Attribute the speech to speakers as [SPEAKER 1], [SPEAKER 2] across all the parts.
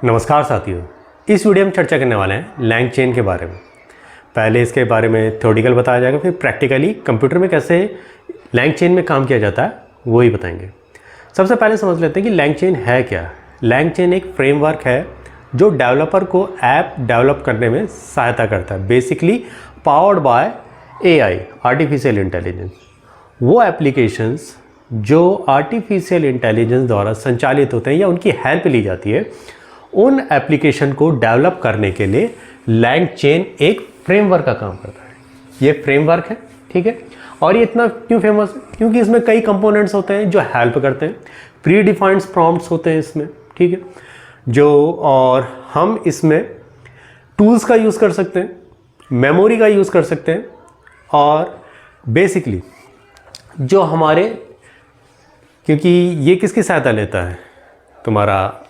[SPEAKER 1] नमस्कार साथियों, इस वीडियो में चर्चा करने वाले हैं लैंग चेन के बारे में। पहले इसके बारे में थ्योरेटिकल बताया जाएगा, फिर प्रैक्टिकली कंप्यूटर में कैसे लैंग चेन में काम किया जाता है वो ही बताएंगे। सबसे पहले समझ लेते हैं कि लैंग चेन है क्या। लैंग चेन एक फ्रेमवर्क है जो डेवलपर को ऐप डेवलप करने में सहायता करता है, basically powered by AI, artificial intelligence. वो एप्लीकेशंस जो आर्टिफिशियल इंटेलिजेंस द्वारा संचालित होते हैं या उनकी हेल्प ली जाती है, उन एप्लीकेशन को डेवलप करने के लिए लैंग चेन एक फ्रेमवर्क का काम करता है। ये फ्रेमवर्क है, ठीक है। और ये इतना क्यों फेमस है? क्योंकि इसमें कई कंपोनेंट्स होते हैं जो हेल्प करते हैं। प्री डिफाइंड प्रॉम्प्ट्स होते हैं इसमें, ठीक है, जो और हम इसमें टूल्स का यूज़ कर सकते हैं, मेमोरी का यूज़ कर सकते हैं, और बेसिकली जो हमारे, क्योंकि ये किसकी सहायता लेता है, तुम्हारा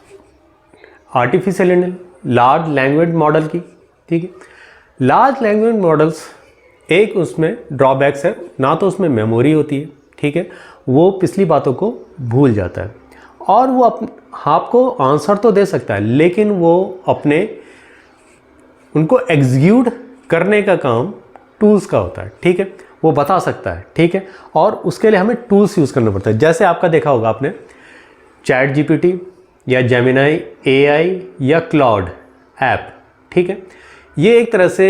[SPEAKER 1] आर्टिफिशियल लार्ज लैंग्वेज मॉडल की, ठीक है। लार्ज लैंग्वेज मॉडल्स एक उसमें ड्रॉबैक्स है, ना तो उसमें मेमोरी होती है, ठीक है, वो पिछली बातों को भूल जाता है, और वो आपको आंसर तो दे सकता है लेकिन वो उनको एग्जीक्यूट करने का काम टूल्स का होता है, ठीक है। वो बता सकता है, ठीक है, और उसके लिए हमें टूल्स यूज़ करना पड़ता है। जैसे आपका देखा होगा आपने चैट GPT या जेमिनाई AI या क्लाउड ऐप, ठीक है। ये एक तरह से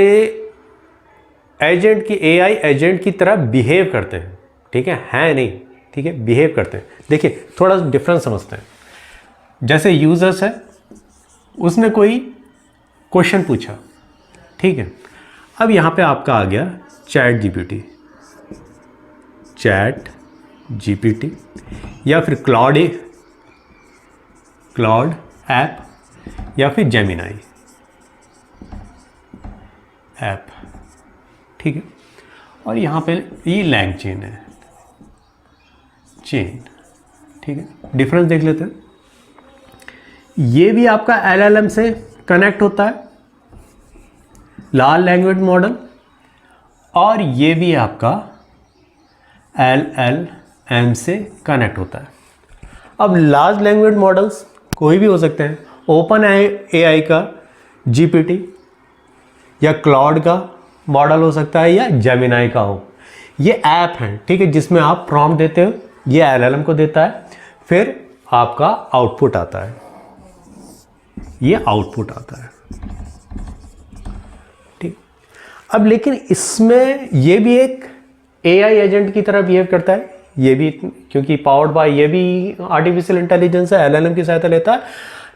[SPEAKER 1] एजेंट की AI एजेंट की तरह बिहेव करते हैं, ठीक है नहीं, ठीक है, बिहेव करते हैं। देखिए थोड़ा डिफरेंस समझते हैं। जैसे यूजर्स है, उसने कोई क्वेश्चन पूछा, ठीक है। अब यहाँ पे आपका आ गया चैट GPT या फिर क्लाउड ऐप या फिर जेमिनाई ऐप, ठीक है। और यहाँ पे ये लैंग चेन है, ठीक है। डिफरेंस देख लेते हैं। ये भी आपका LLM से कनेक्ट होता है, लार्ज लैंग्वेज मॉडल, और ये भी आपका LLM से कनेक्ट होता है। अब लार्ज लैंग्वेज मॉडल्स कोई भी हो सकते हैं, ओपन AI का GPT या क्लाउड का मॉडल हो सकता है या जेमिनाई का हो। ये ऐप हैं, ठीक है, जिसमें आप प्रॉम्प्ट देते हो, ये LLM को देता है, फिर आपका आउटपुट आता है, ये आउटपुट आता है, ठीक। अब लेकिन इसमें ये भी एक AI एजेंट की तरह बिहेव करता है, ये भी, क्योंकि पावर्ड बाय, ये भी आर्टिफिशियल इंटेलिजेंस है, LLM की सहायता लेता है।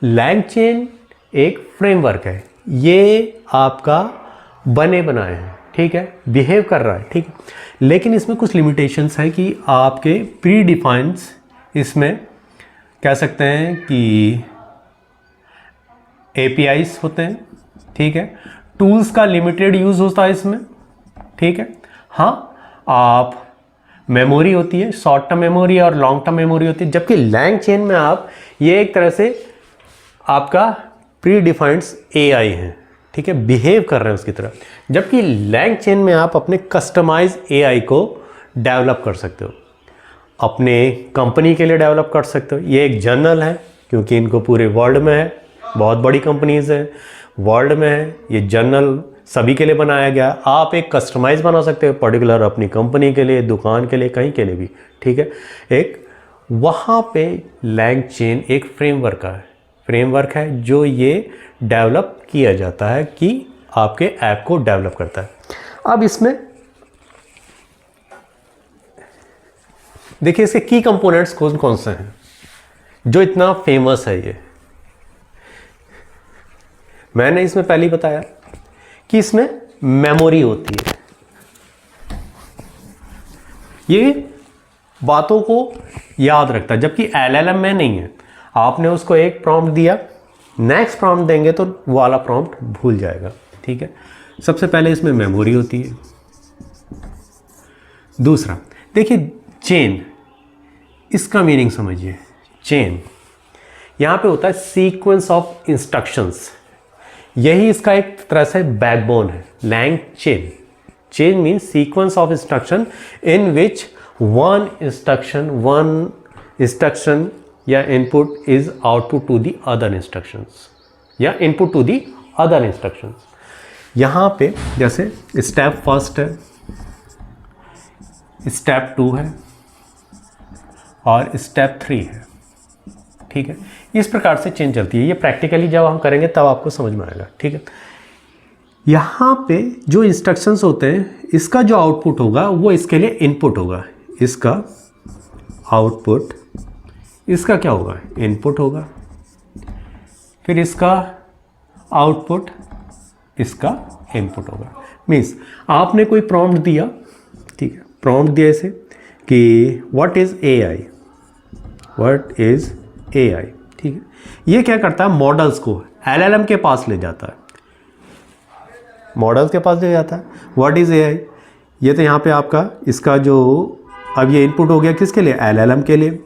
[SPEAKER 1] लैंग चेन एक फ्रेमवर्क है, ये आपका बने बनाए हैं, ठीक है, बिहेव कर रहा है, ठीक। लेकिन इसमें कुछ लिमिटेशंस है कि आपके प्री डिफाइंस, इसमें कह सकते हैं कि APIs होते हैं, ठीक है। टूल्स का लिमिटेड यूज़ होता है इसमें, ठीक है। हाँ, आप मेमोरी होती है, शॉर्ट टर्म मेमोरी और लॉन्ग टर्म मेमोरी होती है, जबकि लैंग चेन में आप, ये एक तरह से आपका प्री डिफाइंड AI है, ठीक है, बिहेव कर रहे हैं उसकी तरह। जबकि लैंग चेन में आप अपने कस्टमाइज AI को डेवलप कर सकते हो, अपने कंपनी के लिए डेवलप कर सकते हो। ये एक जर्नल है, क्योंकि इनको पूरे वर्ल्ड में है, बहुत बड़ी कंपनीज है वर्ल्ड में है, ये जर्नल सभी के लिए बनाया गया। आप एक कस्टमाइज बना सकते हो पर्टिकुलर अपनी कंपनी के लिए, दुकान के लिए, कहीं के लिए भी, ठीक है। एक वहाँ पे लैंग चेन एक फ्रेमवर्क है जो ये डेवलप किया जाता है कि आपके ऐप को डेवलप करता है। अब इसमें देखिए इसके की कंपोनेंट्स कौन कौन से हैं जो इतना फेमस है। ये मैंने इसमें पहले ही बताया कि इसमें मेमोरी होती है, ये बातों को याद रखता है, जबकि LLM में नहीं है। आपने उसको एक प्रॉम्प्ट दिया, नेक्स्ट प्रॉम्प्ट देंगे तो वो वाला प्रॉम्प्ट भूल जाएगा, ठीक है। सबसे पहले इसमें मेमोरी होती है। दूसरा देखिए चेन, इसका मीनिंग समझिए। चेन यहाँ पे होता है सीक्वेंस ऑफ इंस्ट्रक्शंस, यही इसका एक तरह से बैकबोन है। LangChain means sequence of instruction in which one instruction या input is output to the other instructions, या input to the other instructions. यहाँ पे जैसे स्टेप फर्स्ट है, स्टेप 2 है और स्टेप 3 है, ठीक है। इस प्रकार से चेन चलती है। ये प्रैक्टिकली जब हम करेंगे तब आपको समझ में आएगा, ठीक है। यहाँ पे जो इंस्ट्रक्शंस होते हैं, इसका जो आउटपुट होगा वो इसके लिए इनपुट होगा, इसका आउटपुट इसका क्या होगा, इनपुट होगा, फिर इसका आउटपुट इसका इनपुट होगा। मीन्स आपने कोई प्रॉम्प्ट दिया, ठीक है, प्रॉम्प्ट दिया इसे कि what is AI, what is AI, ठीक है। ये क्या करता है, मॉडल्स को LLM के पास ले जाता है, मॉडल्स के पास ले जाता है। व्हाट इज़ AI, ये तो यहाँ पे आपका इसका जो अब ये इनपुट हो गया किसके लिए, LLM के लिए।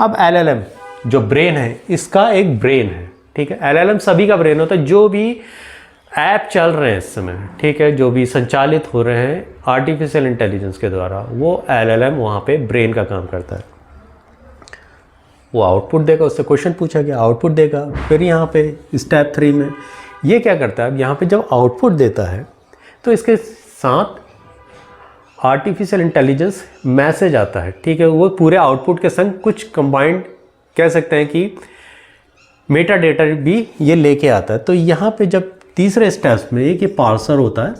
[SPEAKER 1] अब LLM जो ब्रेन है, इसका एक ब्रेन है, ठीक है। LLM सभी का ब्रेन होता है, जो भी ऐप चल रहे हैं इस समय, ठीक है, जो भी संचालित हो रहे हैं आर्टिफिशियल इंटेलिजेंस के द्वारा, वो LLM वहाँ पे ब्रेन का काम करता है। वो आउटपुट देगा, उससे क्वेश्चन पूछा गया, आउटपुट देगा। फिर यहाँ पे स्टेप 3 में ये क्या करता है, अब यहाँ पे जब आउटपुट देता है तो इसके साथ आर्टिफिशियल इंटेलिजेंस मैसेज आता है, ठीक है। वो पूरे आउटपुट के संग कुछ कंबाइंड कह सकते हैं कि मेटा डेटा भी ये लेके आता है। तो यहाँ पे जब तीसरे स्टेप्स में एक ये पार्सर होता है,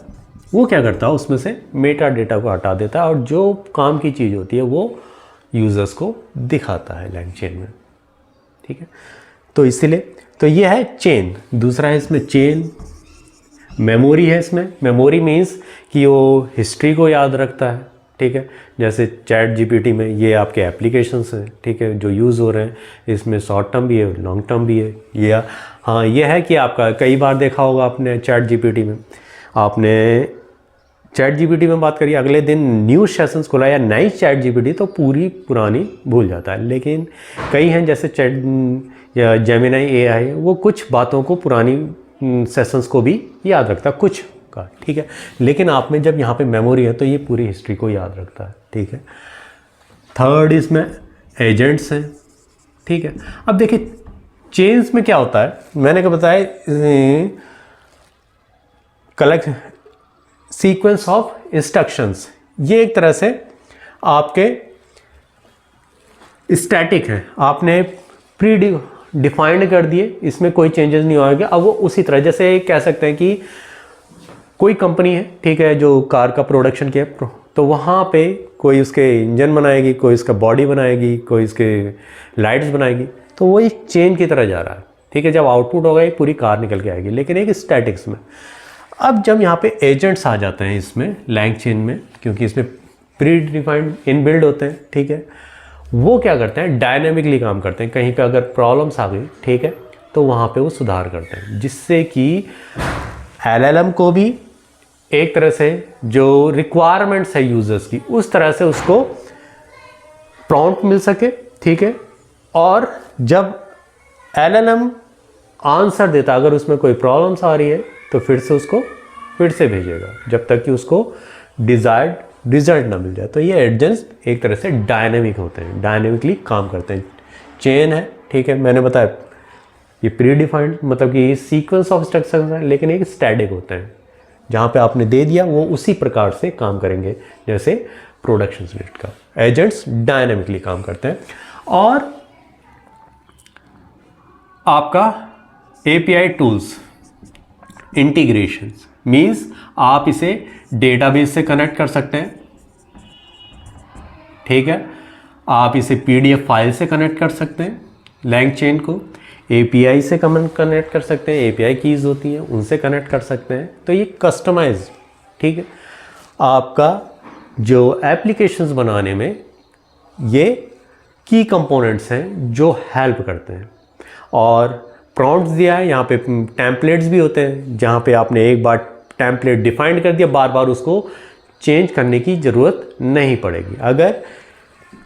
[SPEAKER 1] वो क्या करता है, उसमें से मेटा डेटा को हटा देता है और जो काम की चीज़ होती है वो यूज़र्स को दिखाता है लैंग चेन में, ठीक है। तो इसीलिए तो ये है चेन। दूसरा है इसमें चेन, मेमोरी है इसमें। मेमोरी मीन्स कि वो हिस्ट्री को याद रखता है, ठीक है। जैसे चैट GPT में ये आपके एप्लीकेशंस हैं, ठीक है, जो यूज़ हो रहे हैं, इसमें शॉर्ट टर्म भी है, लॉन्ग टर्म भी है। ये हाँ, ये है कि आपका कई बार देखा होगा आपने चैट GPT में, आपने चैट GPT में बात करी, अगले दिन न्यूज़ सेशंस खोला या नई चैट GPT तो पूरी पुरानी भूल जाता है। लेकिन कई हैं जैसे चैट या जेमिनी AI, वो कुछ बातों को पुरानी सेशंस को भी याद रखता है, कुछ का, ठीक है। लेकिन आप में जब यहाँ पे मेमोरी है तो ये पूरी हिस्ट्री को याद रखता है, ठीक है। थर्ड इसमें एजेंट्स हैं, ठीक है। अब देखिए चेन्स में क्या होता है, मैंने क्या बताया, कलेक्ट सीक्वेंस ऑफ इंस्ट्रक्शंस। ये एक तरह से आपके स्टैटिक हैं, आपने प्री डिफाइंड कर दिए, इसमें कोई चेंजेस नहीं होगा। अब वो उसी तरह, जैसे कह सकते हैं कि कोई कंपनी है, ठीक है, जो कार का प्रोडक्शन किया, तो वहाँ पे कोई उसके इंजन बनाएगी, कोई इसका बॉडी बनाएगी, कोई इसके लाइट्स बनाएगी, तो वो एक चेन की तरह जा रहा है, ठीक है। जब आउटपुट होगा ये पूरी कार निकल के आएगी, लेकिन एक स्टैटिक्स में। अब जब यहाँ पे एजेंट्स आ जाते हैं इसमें लैंग चेन में, क्योंकि इसमें प्री डिफाइंड इनबिल्ड होते हैं, ठीक है, वो क्या करते हैं, डायनेमिकली काम करते हैं। कहीं पे अगर प्रॉब्लम्स आ गई, ठीक है, तो वहाँ पे वो सुधार करते हैं, जिससे कि LLM को भी एक तरह से जो रिक्वायरमेंट्स है यूज़र्स की, उस तरह से उसको प्रॉम्प्ट मिल सके, ठीक है। और जब LLM आंसर देता, अगर उसमें कोई प्रॉब्लम्स आ रही है तो फिर से उसको फिर से भेजेगा, जब तक कि उसको डिज़ायर्ड रिजल्ट ना मिल जाए। तो ये एजेंट्स एक तरह से डायनेमिक होते हैं, डायनेमिकली काम करते हैं। चेन है, ठीक है, मैंने बताया ये प्री डिफाइंड मतलब कि सीक्वेंस ऑफ इंस्ट्रक्शंस है, लेकिन एक स्टैटिक होते हैं, जहाँ पे आपने दे दिया वो उसी प्रकार से काम करेंगे जैसे प्रोडक्शन लिस्ट का। एजेंट्स डायनेमिकली काम करते हैं। और आपका API टूल्स इंटीग्रेशंस मीन्स आप इसे डेटाबेस से कनेक्ट कर सकते हैं, ठीक है, आप इसे PDF फाइल से कनेक्ट कर सकते हैं, लैंग चेन को API से कनेक्ट कर सकते हैं, API कीज़ होती हैं उनसे कनेक्ट कर सकते हैं। तो ये कस्टमाइज, ठीक है, आपका जो एप्लीकेशंस बनाने में ये की कंपोनेंट्स हैं जो हेल्प करते हैं। और प्रॉम्प्ट्स दिया है, यहाँ पे टेम्पलेट्स भी होते हैं, जहाँ पे आपने एक बार टेम्पलेट डिफाइंड कर दिया, बार बार उसको चेंज करने की ज़रूरत नहीं पड़ेगी। अगर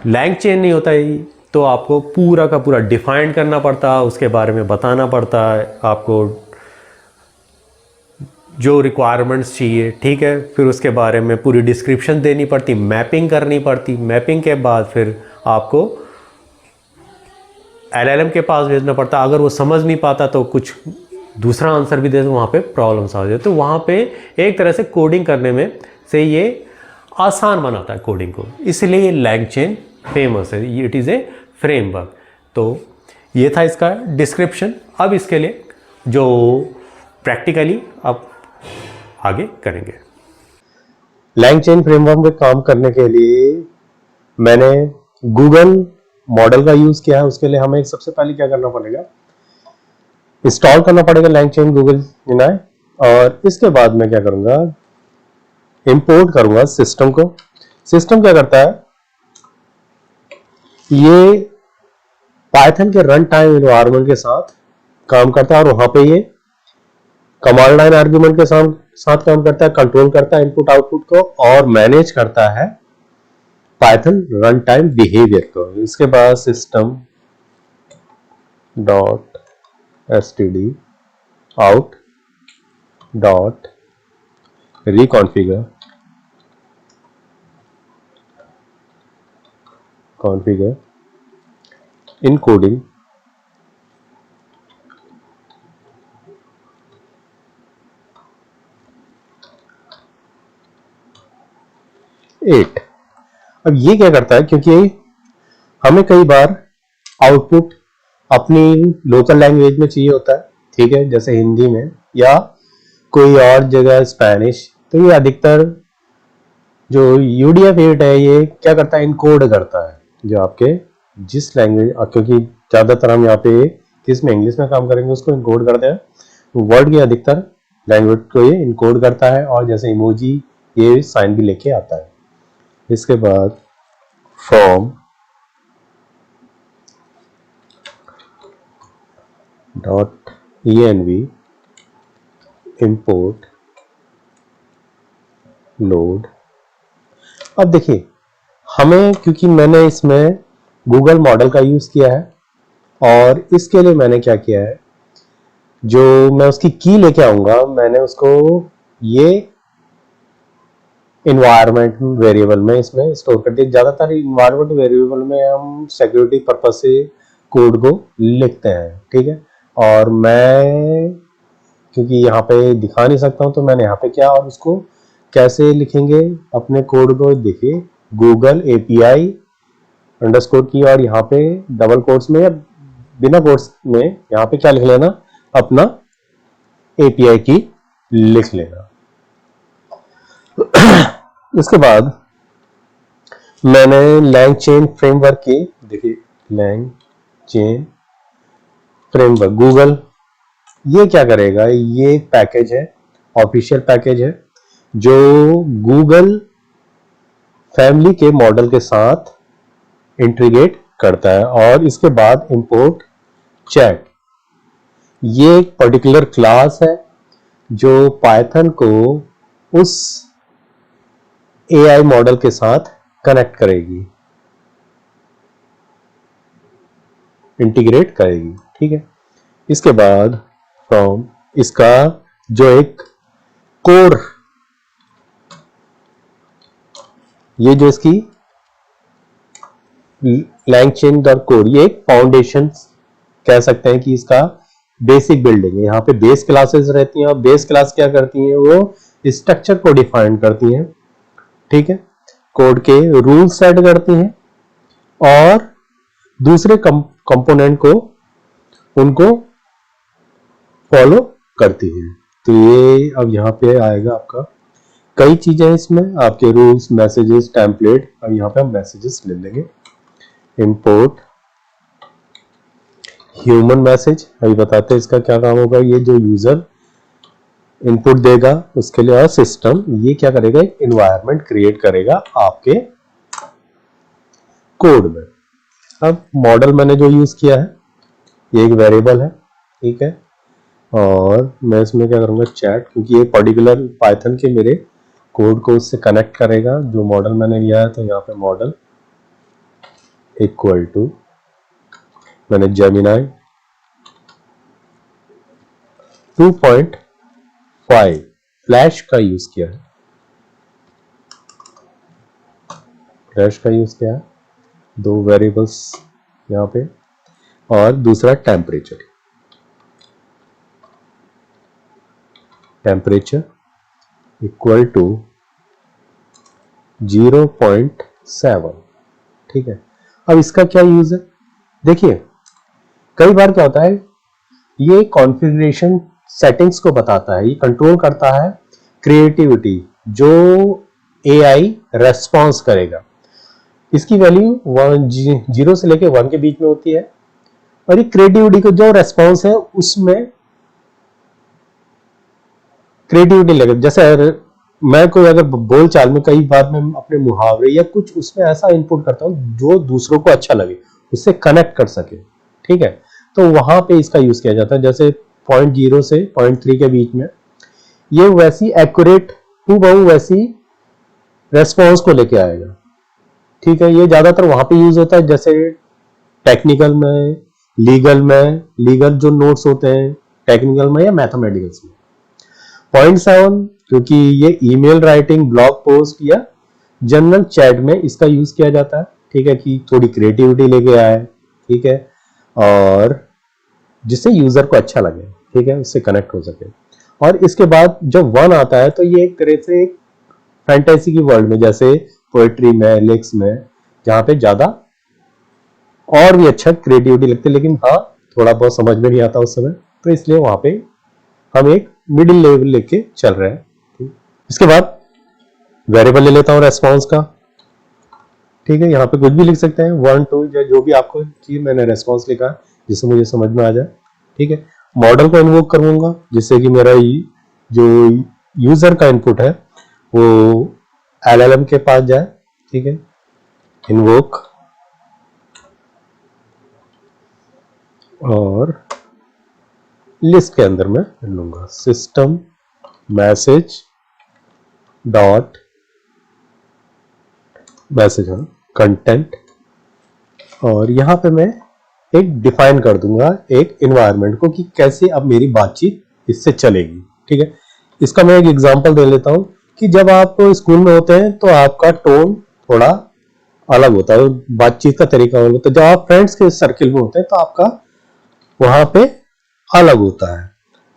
[SPEAKER 1] लैंग चेन नहीं होता है तो आपको पूरा का पूरा डिफाइंड करना पड़ता है, उसके बारे में बताना पड़ता है, आपको जो रिक्वायरमेंट्स चाहिए, ठीक है, फिर उसके बारे में पूरी डिस्क्रिप्शन देनी पड़ती, मैपिंग करनी पड़ती, मैपिंग के बाद फिर आपको LLM के पास भेजना पड़ता। अगर वो समझ नहीं पाता तो कुछ दूसरा आंसर भी दे तो वहाँ पे प्रॉब्लम सॉल्व हो जाए। तो वहाँ पे एक तरह से कोडिंग करने में से ये आसान बनाता है कोडिंग को, इसलिए ये LangChain फेमस है, इट इज़ ए फ्रेमवर्क। तो ये था इसका डिस्क्रिप्शन। अब इसके लिए जो प्रैक्टिकली आप आगे करेंगे। LangChain फ्रेमवर्क में काम करने के लिए मैंने गूगल मॉडल का यूज़ किया है। उसके लिए हमें सबसे पहले क्या करना पड़ेगा, इंस्टॉल करना पड़ेगा LangChain गूगल Gemini, और इसके बाद मैं क्या करूँगा, इंपोर्ट करूँगा सिस्टम को। सिस्टम क्या करता है, ये पाइथन के रन टाइम एनवायरनमेंट के साथ काम करता है, और वहाँ पे ये कमांड लाइन आर्ग्यूमेंट के साथ काम करता है, कंट्रोल करता है इनपुट आउटपुट को, और मैनेज करता है पाइथन रन टाइम बिहेवियर को। इसके बाद system dot std out dot reconfigure encoding एट। अब ये क्या करता है, क्योंकि हमें कई बार आउटपुट अपनी लोकल लैंग्वेज में चाहिए होता है, ठीक है, जैसे हिंदी में या कोई और जगह स्पेनिश, तो ये अधिकतर जो UDF-8 है ये क्या करता है, इनकोड करता है जो आपके जिस लैंग्वेज, क्योंकि ज़्यादातर हम यहाँ पे किस में इंग्लिश में काम करेंगे, उसको इनकोड करते हैं, वर्ड की अधिकतर लैंग्वेज को ये इनकोड करता है, और जैसे इमोजी ये साइन भी लेके आता है। इसके बाद from dot env import load. अब देखिए हमें, क्योंकि मैंने इसमें गूगल मॉडल का यूज किया है, और इसके लिए मैंने क्या किया है, जो मैं उसकी की लेके आऊंगा, मैंने उसको ये इन्वायरमेंट वेरिएबल में इसमें स्टोर कर दिया। ज्यादातर इन्वायरमेंट वेरिएबल में हम सिक्योरिटी पर्पज से कोड को लिखते हैं, ठीक है, और मैं क्योंकि यहाँ पे दिखा नहीं सकता हूँ, तो मैंने यहाँ पे क्या, और उसको कैसे लिखेंगे अपने कोड को, देखिए गूगल API अंडरस्कोर की, और यहाँ पे डबल कोट्स में या बिना कोट्स में यहाँ पे क्या लिख लेना, अपना API की लिख लेना। इसके बाद मैंने LangChain फ्रेमवर्क की, देखिए LangChain फ्रेमवर्क गूगल, ये क्या करेगा, ये एक पैकेज है, ऑफिशियल पैकेज है, जो गूगल फैमिली के मॉडल के साथ इंटीग्रेट करता है। और इसके बाद इंपोर्ट चैट, ये एक पर्टिकुलर क्लास है जो पाइथन को उस AI मॉडल के साथ कनेक्ट करेगी, इंटीग्रेट करेगी, ठीक है। इसके बाद फ्रॉम इसका जो एक कोर, ये जो इसकी LangChain कोर, ये एक फाउंडेशन कह सकते हैं कि इसका बेसिक बिल्डिंग है। यहाँ पे बेस क्लासेस रहती हैं, और बेस क्लास क्या करती हैं, वो स्ट्रक्चर को डिफाइन करती हैं, ठीक है, कोड के रूल सेट करती हैं, और दूसरे कंपोनेंट को उनको फॉलो करती हैं। तो ये अब यहाँ पे आएगा आपका कई चीजें, इसमें आपके रूल्स, मैसेजेस, टेम्पलेट। अब यहाँ पे हम मैसेजेस ले लेंगे, इंपोर्ट ह्यूमन मैसेज, अभी बताते हैं इसका क्या काम होगा। ये जो यूजर इनपुट देगा उसके लिए, और सिस्टम ये क्या करेगा, एक इन्वायरमेंट क्रिएट करेगा आपके कोड में। अब मॉडल मैंने जो यूज किया है, ये एक वेरिएबल है, ठीक है, और मैं इसमें क्या करूंगा, चैट, क्योंकि ये पर्टिकुलर पाइथन के मेरे कोड को उससे कनेक्ट करेगा जो मॉडल मैंने लिया है। तो यहाँ पे मॉडल इक्वल टू, मैंने जेमिनाई 2.5 फ्लैश का यूज किया है, फ्लैश का यूज किया है, दो वेरिएबल्स यहाँ पे, और दूसरा टेम्परेचर। Temperature equal to 0.7। ठीक है, अब इसका क्या यूज है? देखिए, कई बार क्या होता है, ये कॉन्फ़िगरेशन सेटिंग्स को बताता है, ये कंट्रोल करता है क्रिएटिविटी जो एआई रेस्पॉन्स करेगा। इसकी वैल्यू 0 से लेके 1 के बीच में होती है, और ये क्रिएटिविटी को जो रेस्पॉन्स है उसमें क्रिएटिविटी लगे। जैसे मैं कोई अगर बोल चाल में कई बार मैं अपने मुहावरे या कुछ उसमें ऐसा इनपुट करता हूँ जो दूसरों को अच्छा लगे, उससे कनेक्ट कर सके। ठीक है, तो वहां पे इसका यूज किया जाता है। जैसे 0.0 से 0.3 के बीच में ये वैसी एक्यूरेट हूबहू वैसी रेस्पॉन्स को लेके आएगा। ठीक है, ये ज्यादातर वहां पे यूज होता है, जैसे टेक्निकल में, लीगल जो नोट्स होते हैं टेक्निकल में या मैथमेटिक्स में। 0.7 क्योंकि ये ईमेल राइटिंग, ब्लॉग पोस्ट या जनरल चैट में इसका यूज किया जाता है। ठीक है, कि थोड़ी क्रिएटिविटी लेके आए। ठीक है, और जिससे यूजर को अच्छा लगे। ठीक है, उससे कनेक्ट हो सके। और इसके बाद जब 1 आता है तो ये एक तरह से एक फैंटेसी की वर्ल्ड में, जैसे पोएट्री में, लिरिक्स में, जहां पे ज्यादा और भी अच्छा क्रिएटिविटी लगती है, लेकिन हाँ थोड़ा बहुत समझ में नहीं आता उस समय, तो इसलिए वहां पे हम एक मिडिल लेवल लेके चल रहे हैं। इसके बाद वेरिएबल ले लेता हूं रेस्पॉन्स का। ठीक है, यहाँ पे कुछ भी लिख सकते हैं, 1 2 या जो भी आपको चाहिए। मैंने रेस्पॉन्स लिखा है जिससे मुझे समझ में आ जाए। ठीक है, मॉडल को इन्वोक करूंगा जिससे कि मेरा जो यूजर का इनपुट है वो एलएलएम के पास जाए। ठीक है, इन्वोक, और लिस्ट के अंदर मैं लूंगा system message dot message content, और यहां पे मैं एक डिफाइन कर दूंगा एक इन्वायरमेंट को कि कैसे अब मेरी बातचीत इससे चलेगी। ठीक है, इसका मैं एक एग्जांपल दे लेता हूं कि जब आप स्कूल में होते हैं तो आपका टोन थोड़ा अलग होता है, बातचीत का तरीका अलग होता है। जब आप फ्रेंड्स के सर्किल में होते हैं तो आपका वहां पे अलग होता है।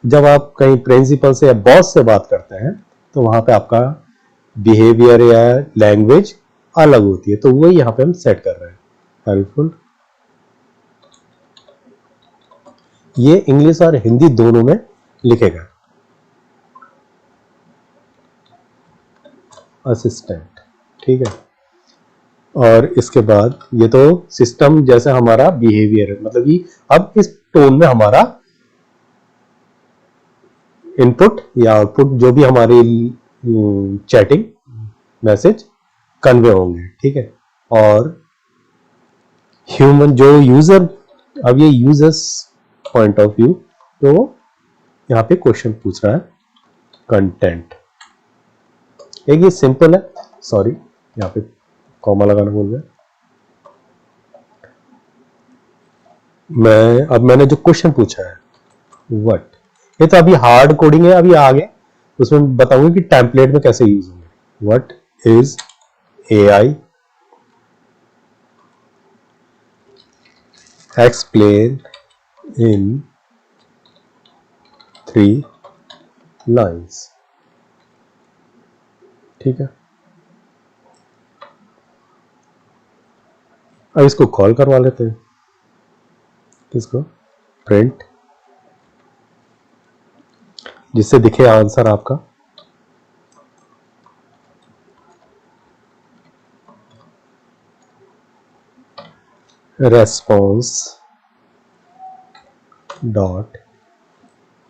[SPEAKER 1] जब आप कहीं प्रिंसिपल से या बॉस से बात करते हैं तो वहां पे आपका बिहेवियर या लैंग्वेज अलग होती है। तो वही यहाँ पे हम सेट कर रहे हैं, हेल्पफुल। ये इंग्लिश और हिंदी दोनों में लिखेगा, असिस्टेंट। ठीक है, और इसके बाद ये तो सिस्टम जैसे हमारा बिहेवियर है, मतलब कि अब इस टोन में हमारा इनपुट या आउटपुट जो भी हमारी चैटिंग मैसेज कन्वे होंगे। ठीक है, और ह्यूमन जो यूजर, अब ये यूजर्स पॉइंट ऑफ व्यू, तो यहाँ पे क्वेश्चन पूछ रहा है कंटेंट। एक ये सिंपल है, सॉरी यहाँ पे कॉमा लगाना भूल गया अब मैंने जो क्वेश्चन पूछा है व्हाट, ये तो अभी हार्ड कोडिंग है, अभी आगे उसमें बताऊंगा कि टेम्पलेट में कैसे यूज होंगे। What is AI, explain in 3 lines. ठीक है, अब इसको कॉल करवा लेते हैं, किसको, प्रिंट, जिससे दिखे आंसर आपका। रेस्पॉन्स डॉट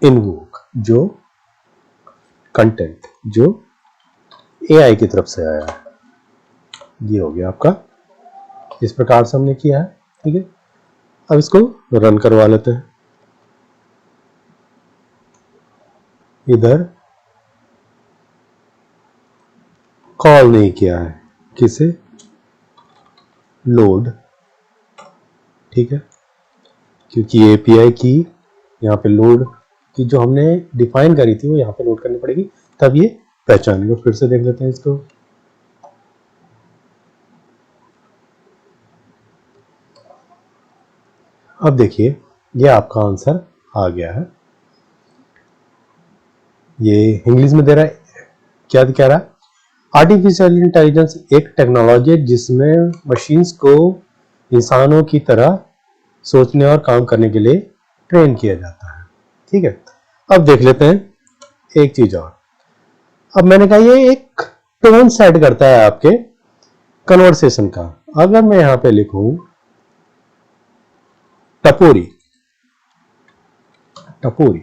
[SPEAKER 1] इनवोक, जो कंटेंट जो एआई की तरफ से आया है, ये हो गया आपका। इस प्रकार से हमने किया है। ठीक है, अब इसको रन करवा लेते हैं। इधर कॉल नहीं किया है, किसे, लोड। ठीक है, क्योंकि एपीआई की यहाँ पे लोड की जो हमने डिफाइन करी थी वो यहाँ पे लोड करनी पड़ेगी, तब ये पहचानेंगे। फिर से देख लेते हैं इसको। अब देखिए ये आपका आंसर आ गया है। ये इंग्लिश में दे रहा है, क्या कह रहा है, आर्टिफिशियल इंटेलिजेंस एक टेक्नोलॉजी है जिसमें मशीन्स को इंसानों की तरह सोचने और काम करने के लिए ट्रेन किया जाता है। ठीक है, अब देख लेते हैं एक चीज और। अब मैंने कहा ये एक टोन सेट करता है आपके कन्वर्सेशन का। अगर मैं यहां पे लिखूं टपोरी, टपोरी,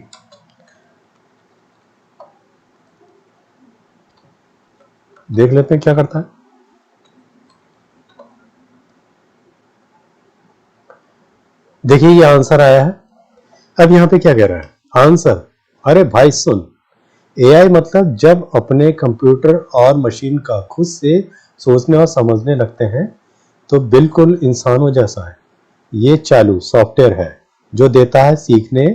[SPEAKER 1] देख लेते हैं क्या करता है। देखिए ये आंसर आया है। अब यहां पे क्या कह रहा है आंसर, अरे भाई सुन, एआई मतलब जब अपने कंप्यूटर और मशीन का खुद से सोचने और समझने लगते हैं तो बिल्कुल इंसानों जैसा है। ये चालू सॉफ्टवेयर है जो देता है सीखने।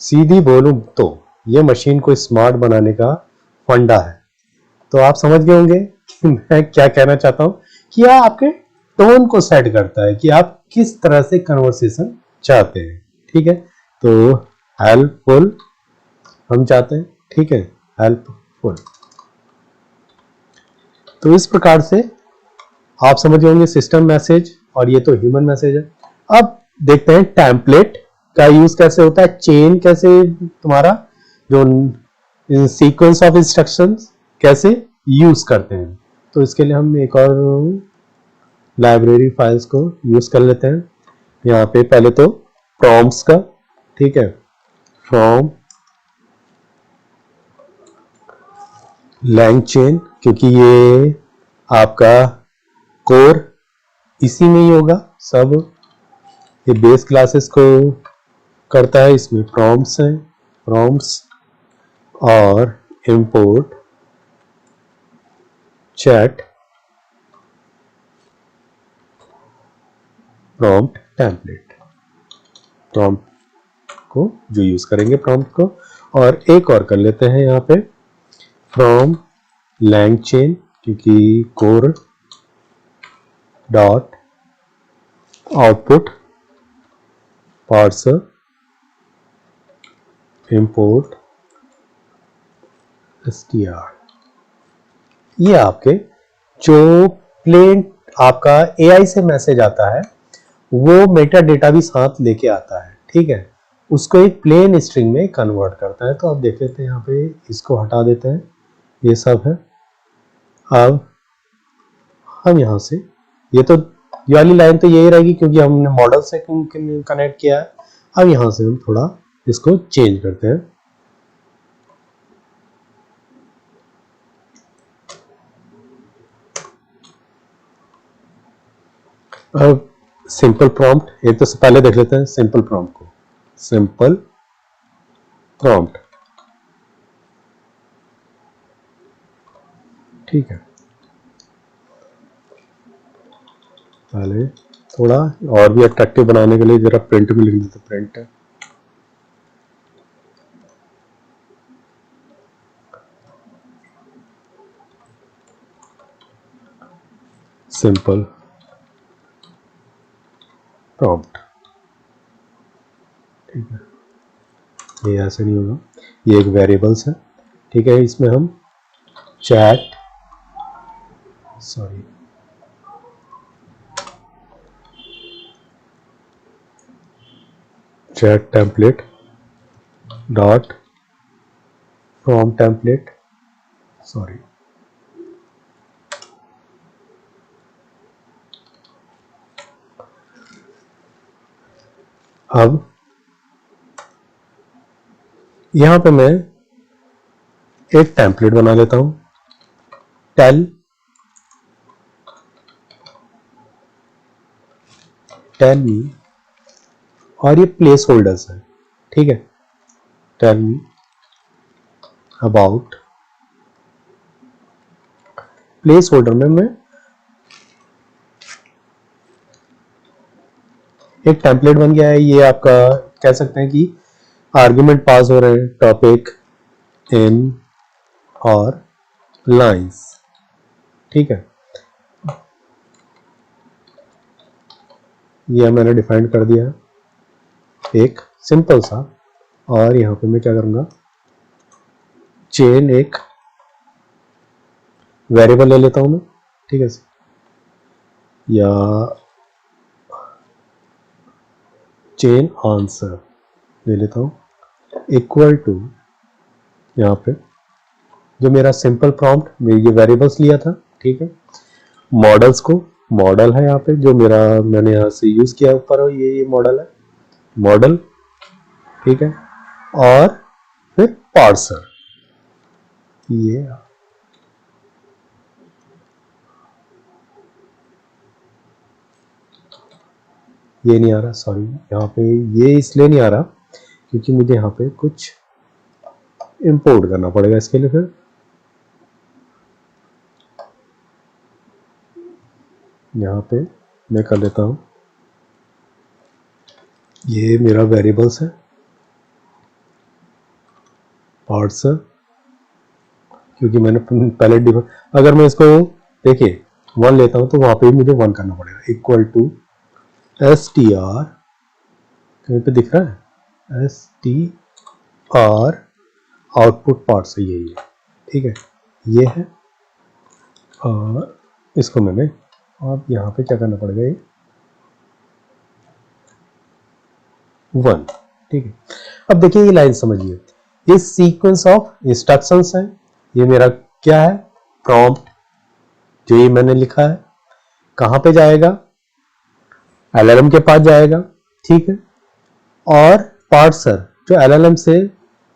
[SPEAKER 1] सीधी बोलूं तो ये मशीन को स्मार्ट बनाने का फंडा है। तो आप समझ गए होंगे कि मैं क्या कहना चाहता हूं, कि यह आपके टोन को सेट करता है कि आप किस तरह से कन्वर्सेशन चाहते हैं। ठीक है, तो हेल्पफुल हम चाहते हैं, ठीक है, हेल्पफुल। तो इस प्रकार से आप समझ गए होंगे सिस्टम मैसेज, और ये तो ह्यूमन मैसेज है। अब देखते हैं टेम्पलेट का यूज कैसे होता है, चेन कैसे, तुम्हारा जो सीक्वेंस ऑफ इंस्ट्रक्शंस कैसे यूज करते हैं। तो इसके लिए हम एक और लाइब्रेरी फाइल्स को यूज कर लेते हैं। यहाँ पे पहले तो प्रॉम्प्ट्स का, ठीक है, फ्रॉम LangChain, क्योंकि ये आपका कोर इसी में ही होगा सब, ये बेस क्लासेस को करता है। इसमें प्रॉम्प्ट्स हैं, प्रॉम्प्ट्स और import chat prompt template, prompt को जो यूज करेंगे प्रॉम्प्ट को। और एक और कर लेते हैं यहाँ पे फ्रॉम LangChain, क्योंकि core dot output parser import str। ये आपके जो प्लेन आपका एआई से मैसेज आता है वो मेटा डेटा भी साथ लेके आता है। ठीक है, उसको एक प्लेन स्ट्रिंग में कन्वर्ट करता है। तो आप देख लेते हैं यहाँ पे, इसको हटा देते हैं, ये सब है। अब हम यहाँ से, ये तो ये वाली लाइन तो यही रहेगी क्योंकि हमने मॉडल से कनेक्ट किया है। अब यहाँ से हम थोड़ा इसको चेंज करते हैं। अब सिंपल प्रॉम्प्ट, एक तो पहले देख लेते हैं सिंपल प्रॉम्प्ट को, सिंपल प्रॉम्प्ट, ठीक है। पहले थोड़ा और भी अट्रैक्टिव बनाने के लिए जरा प्रिंट भी लिख देते, प्रिंट है सिंपल प्रॉम्प्ट, ठीक है। ये ऐसे नहीं होगा, ये एक वेरिएबल्स है, ठीक है। इसमें हम chat, sorry, chat template dot from template, sorry, अब यहां पे मैं एक टेम्पलेट बना लेता हूं, टेल मी, और ये प्लेस होल्डर्स है, ठीक है। Tell me about, placeholder में मैं एक टेम्पलेट बन गया है। ये आपका कह सकते हैं कि आर्गुमेंट पास हो रहे हैं, टॉपिक, इन और लाइंस, ठीक है। ये मैंने डिफाइन कर दिया एक सिंपल सा। और यहां पे मैं क्या करूंगा, चेन एक वेरिएबल ले लेता हूं मैं, ठीक है, या चेन आंसर ले लेता हूं इक्वल टू, यहां पे जो मेरा सिंपल प्रॉम्प्ट में ये वेरिएबल्स लिया था, ठीक है, मॉडल्स को, मॉडल है यहाँ पे जो मेरा मैंने यहाँ से यूज किया ऊपर, ये मॉडल है, मॉडल, ठीक है, और फिर पार्सर, ये नहीं आ रहा, सॉरी, यहाँ पे ये इसलिए नहीं आ रहा क्योंकि मुझे यहाँ पे कुछ इंपोर्ट करना पड़ेगा इसके लिए। फिर यहाँ पे मैं कर लेता हूँ, ये मेरा वेरिएबल्स है पार्सर, क्योंकि मैंने पहले अगर मैं इसको देखिए 1 लेता हूँ तो वहां पे मुझे 1 करना पड़ेगा, इक्वल टू str, कहीं पे दिख रहा है str आउटपुट पार्सर, यही है, ठीक है, ये है, और इसको मैंने, अब यहाँ पे क्या करना पड़ेगा, ये 1, ठीक है। अब देखिए ये लाइन समझिए, ये सीक्वेंस ऑफ इंस्ट्रक्शंस है, ये मेरा क्या है, प्रॉम्प्ट, जो ये मैंने लिखा है कहां पे जाएगा, एलएलएम के पास जाएगा, ठीक है, और पार्सर जो एलएलएम से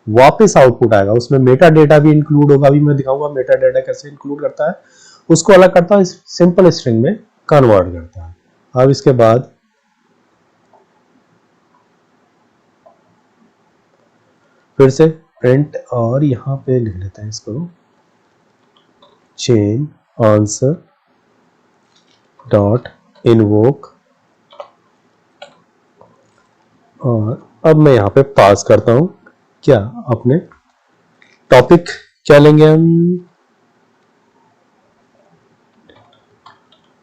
[SPEAKER 1] वापस आउटपुट आएगा, उसमें मेटा डेटा भी इंक्लूड होगा, अभी मैं दिखाऊंगा मेटा डेटा कैसे इंक्लूड करता है, उसको अलग करता है, सिंपल स्ट्रिंग में कन्वर्ट करता है। अब इसके बाद फिर से प्रिंट, और यहां पे लिख लेते हैं इसको चेन आंसर डॉट इनवोक, और अब मैं यहां पे पास करता हूं क्या, अपने टॉपिक क्या लेंगे हम,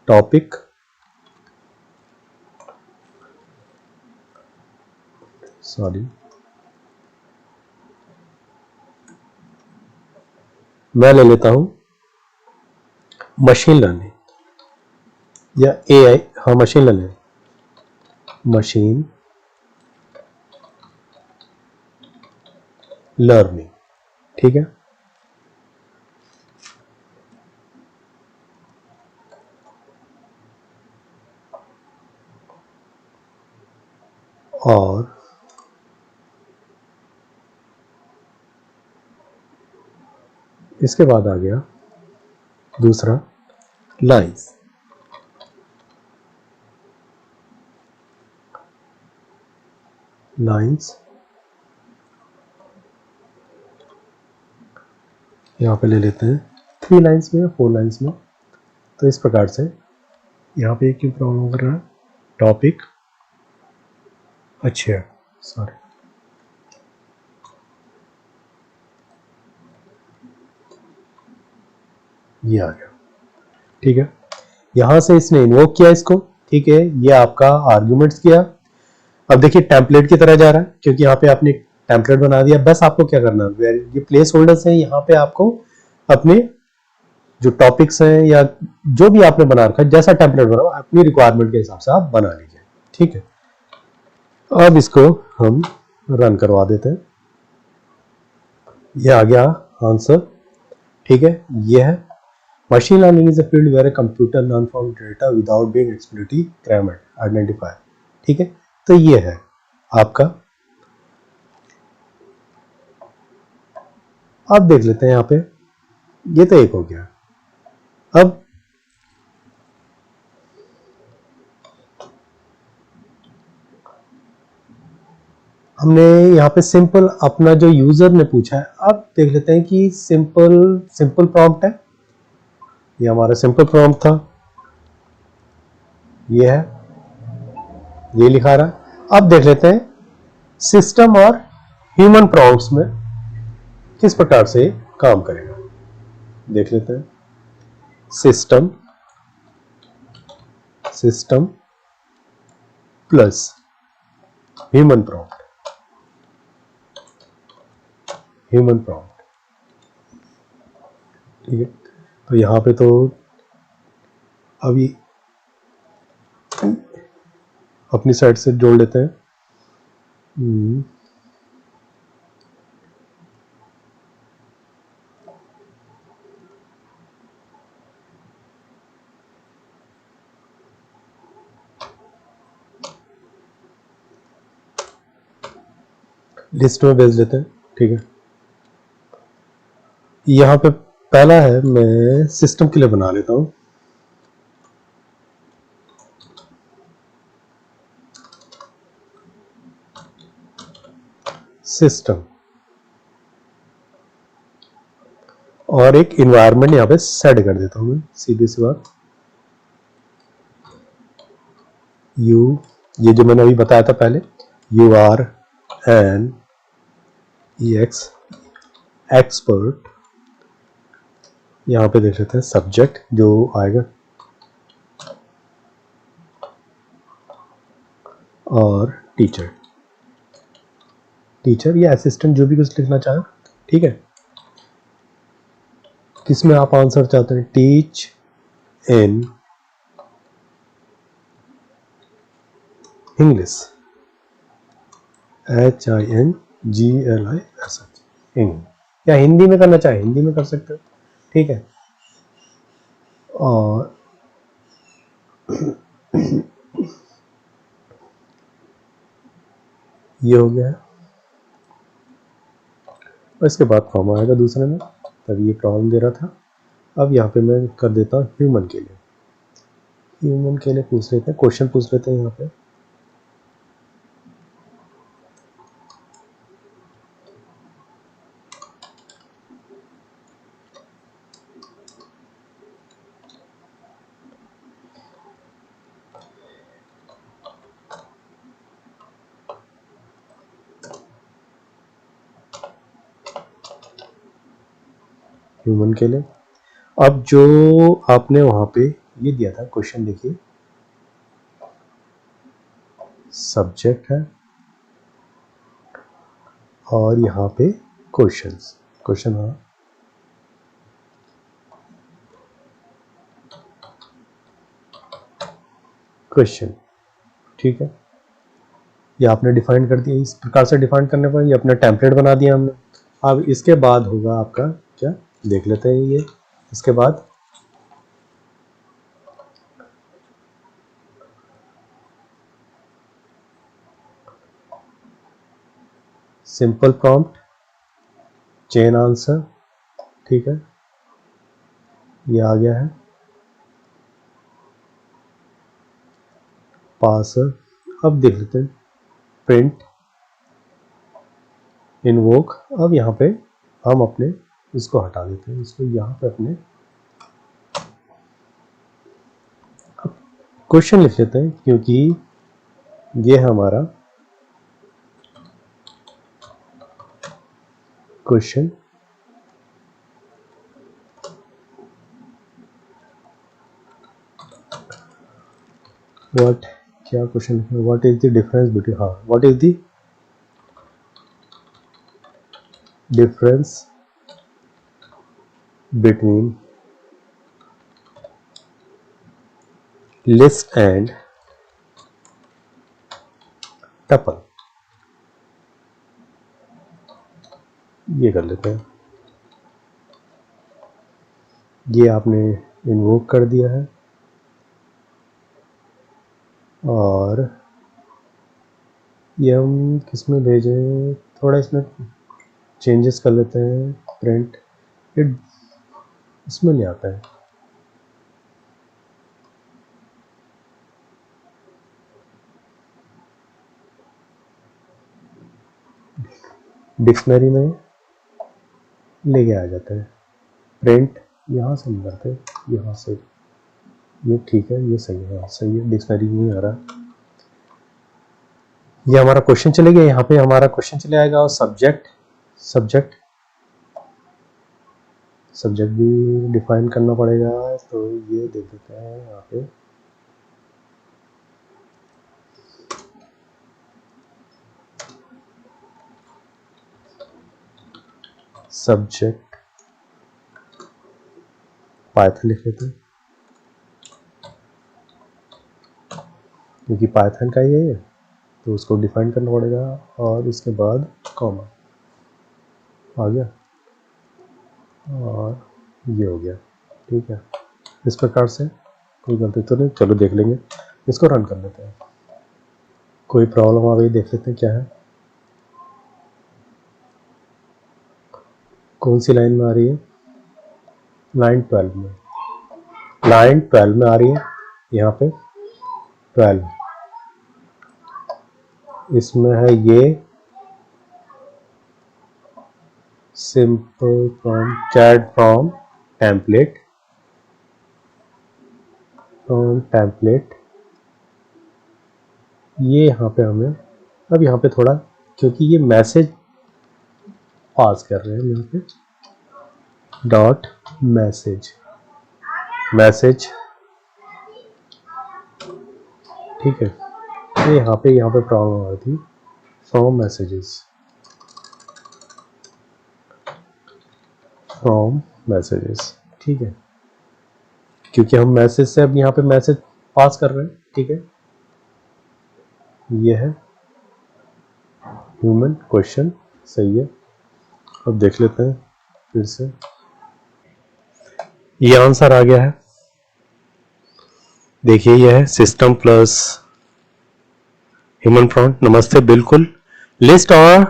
[SPEAKER 1] टॉपिक, सॉरी, मैं ले लेता हूं मशीन लर्निंग या एआई, हाँ मशीन लर्निंग, मशीन लर्निंग, ठीक है, और इसके बाद आ गया दूसरा लाइंस, लाइंस यहाँ पे ले लेते हैं 3 लाइंस में या 4 लाइंस में, तो इस प्रकार से यहाँ पे क्यों प्रॉब्लम कर रहा है, टॉपिक, अच्छा सॉरी, ये आ गया, ठीक है, यहां से इसने इन्वोक किया इसको, ठीक है, ये आपका आर्गुमेंट्स किया। अब देखिए टेम्पलेट की तरह जा रहा है क्योंकि यहाँ पे आपने टेम्पलेट बना दिया, बस आपको क्या करना है, ये प्लेस होल्डर्स हैं, यहाँ पे आपको अपने जो टॉपिक्स हैं या जो भी आपने बना रखा है, जैसा टेम्पलेट बना अपनी रिक्वायरमेंट के हिसाब से आप बना लीजिए, ठीक है। अब इसको हम रन करवा देते हैं, ये आ गया आंसर, ठीक है, ये है machine learning is a field where a computer learn from data without being explicitly grammar identify, ठीक है, तो ये है आपका। अब देख लेते हैं यहाँ पे, ये तो एक हो गया। अब हमने यहाँ पे सिंपल अपना जो यूजर ने पूछा है, अब देख लेते हैं कि सिंपल प्रॉम्प्ट है, ये हमारा सिंपल प्रॉम्प्ट था, ये है, ये लिखा रहा। अब देख लेते हैं सिस्टम और ह्यूमन प्रॉम्प्ट्स में किस प्रकार से काम करेगा, देख लेते हैं सिस्टम प्लस ह्यूमन प्रॉम्प्ट,
[SPEAKER 2] ठीक है, तो यहाँ पे तो अभी अपनी साइड से जोड़ लेते हैं। लिस्ट में भेज देते हैं। ठीक है, यहाँ पे पहला है, मैं सिस्टम के लिए बना लेता हूँ। सिस्टम और एक इन्वायरमेंट यहाँ पे सेट कर देता हूँ मैं, सीधी सी बात। यू, ये जो मैंने अभी बताया था पहले, you are an ex expert. यहाँ पे देख लेते हैं सब्जेक्ट जो आएगा, और टीचर, टीचर या असिस्टेंट जो भी कुछ लिखना चाहें। ठीक है, किसमें आप आंसर चाहते हैं? टीच इन इंग्लिश, HINGLISH, या हिंदी में करना चाहे हिंदी में कर सकते हो। ठीक है, और ये हो गया है, और इसके बाद कॉमा आएगा दूसरे में, तभी ये प्रॉब्लम दे रहा था। अब यहाँ पे मैं कर देता हूँ ह्यूमन के लिए। ह्यूमन के लिए पूछ लेते हैं, क्वेश्चन पूछ लेते हैं यहाँ पे। ह्यूमन के लिए अब जो आपने वहां पे ये दिया था क्वेश्चन, देखिए सब्जेक्ट है और यहाँ पे क्वेश्चंस, क्वेश्चन हाँ, क्वेश्चन। ठीक है, ये आपने डिफाइन कर दिया, इस प्रकार से डिफाइन करने पर ये अपना टेम्पलेट बना दिया हमने। अब इसके बाद होगा आपका क्या, देख लेते हैं ये। इसके बाद सिंपल प्रॉम्प्ट, चेन आंसर। ठीक है, ये आ गया है। पार्सर, अब देख लेते हैं प्रिंट, इनवोक। अब यहाँ पे हम अपने इसको हटा देते हैं, इसको यहाँ पे अपने क्वेश्चन लिख लेते हैं, क्योंकि ये है हमारा क्वेश्चन। व्हाट, क्या क्वेश्चन है? What is the difference between, हाँ, what is the difference between list and tuple, ये कर लेते हैं। ये आपने इन्वोक कर दिया है, और ये हम किस में भेजें, थोड़ा इसमें चेंजेस कर लेते हैं। प्रिंट इट इसमें ले आता है, डिक्शनरी में लेके आ जाता है। प्रिंट यहाँ से नहीं करते, यहाँ से, ये ठीक है, ये सही है, सही है, डिक्शनरी में नहीं आ रहा। ये हमारा क्वेश्चन चले गया, यहाँ पे हमारा क्वेश्चन चले आएगा। और सब्जेक्ट, सब्जेक्ट सब्जेक्ट भी डिफाइन करना पड़ेगा, तो ये देख देते हैं यहाँ पे। सब्जेक्ट पाइथन लिख लेते हैं, क्योंकि पाइथन का ही है तो उसको डिफाइन करना पड़ेगा, और इसके बाद कॉमा आ गया और ये हो गया। ठीक है, इस प्रकार से कोई गलती तो नहीं। चलो देख लेंगे, इसको रन कर लेते हैं। कोई प्रॉब्लम आ गई, देख लेते हैं क्या है, कौन सी लाइन में आ रही है। लाइन 12 में, लाइन 12 में आ रही है, यहाँ पे 12 इसमें है ये simple from chat from template, ये यहाँ पे हमें, अब यहाँ पे थोड़ा, क्योंकि ये मैसेज पास कर रहे हैं यहाँ पे, डॉट मैसेज, ठीक है। ये यहाँ पे प्रॉब्लम आ रही थी, फ्रॉम मैसेजेस, ठीक है, क्योंकि हम मैसेज से अब यहाँ पे मैसेज पास कर रहे हैं। ठीक है, ये है ह्यूमन क्वेश्चन, सही है। अब देख लेते हैं फिर से, ये आंसर आ गया है। देखिए ये है सिस्टम प्लस ह्यूमन प्रॉम्प्ट, नमस्ते, बिल्कुल। लिस्ट और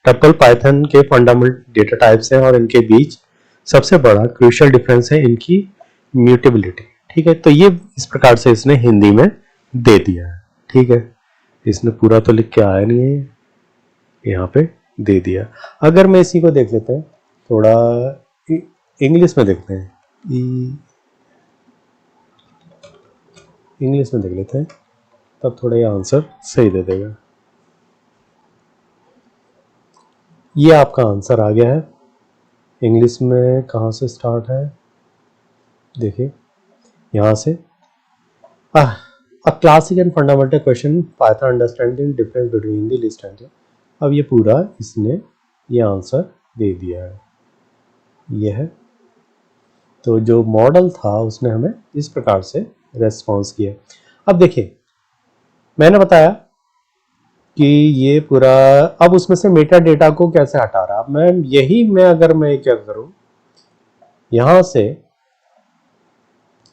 [SPEAKER 2] टपल पाइथन के फंडामेंटल डेटा टाइप्स हैं और इनके बीच सबसे बड़ा क्रूशियल डिफरेंस है इनकी म्यूटेबिलिटी। ठीक है, तो ये इस प्रकार से इसने हिंदी में दे दिया है। ठीक है, इसने पूरा तो लिख के आया नहीं है, यहाँ पे दे दिया। अगर मैं इसी को देख लेते हैं, थोड़ा इंग्लिश में देखते हैं, इंग्लिश में देख लेते हैं, तब थोड़ा ये आंसर सही दे देगा। ये आपका आंसर आ गया है। इंग्लिश में कहाँ से स्टार्ट है, देखिए यहाँ से, a classic and fundamental question Python understanding difference between the list and. अब ये पूरा इसने ये आंसर दे दिया है, ये है। तो जो मॉडल था उसने हमें इस प्रकार से रेस्पॉन्स किया। अब देखिए मैंने बताया कि ये पूरा, अब उसमें से मेटा डेटा को कैसे हटा रहा, मैं अगर मैं क्या करूं, यहां से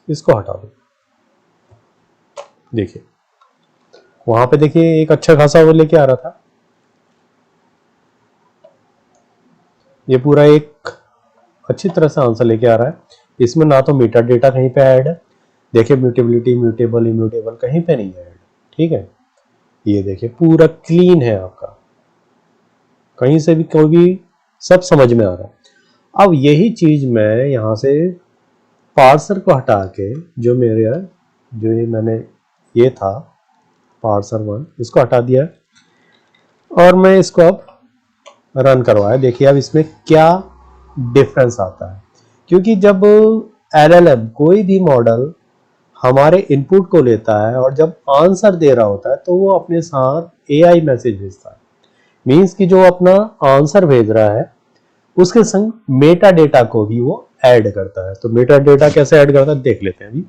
[SPEAKER 2] इसको हटा दूं, देखिए वहां पे देखिए एक अच्छा खासा वो लेके आ रहा था, ये पूरा एक अच्छी तरह से आंसर लेके आ रहा है। इसमें ना तो मेटा डेटा कहीं पे ऐड है, देखिए म्यूटेबिलिटी, म्यूटेबल, इम्यूटेबल कहीं पे नहीं है ऐड। ठीक है, ये देखिए पूरा क्लीन है आपका, कहीं से भी कोई भी, सब समझ में आ रहा है। अब यही चीज मैं यहां से पार्सर को हटा के, जो ये मैंने ये था पार्सर 1, इसको हटा दिया और मैं इसको अब रन करवाया। देखिए अब इसमें क्या डिफरेंस आता है, क्योंकि जब एलएलएम कोई भी मॉडल हमारे इनपुट को लेता है और जब आंसर दे रहा होता है तो वो अपने साथ एआई मैसेज भेजता है, मींस कि जो अपना आंसर भेज रहा है उसके संग मेटा डेटा को भी वो ऐड करता है। तो मेटा डेटा कैसे ऐड करता है देख लेते हैं अभी।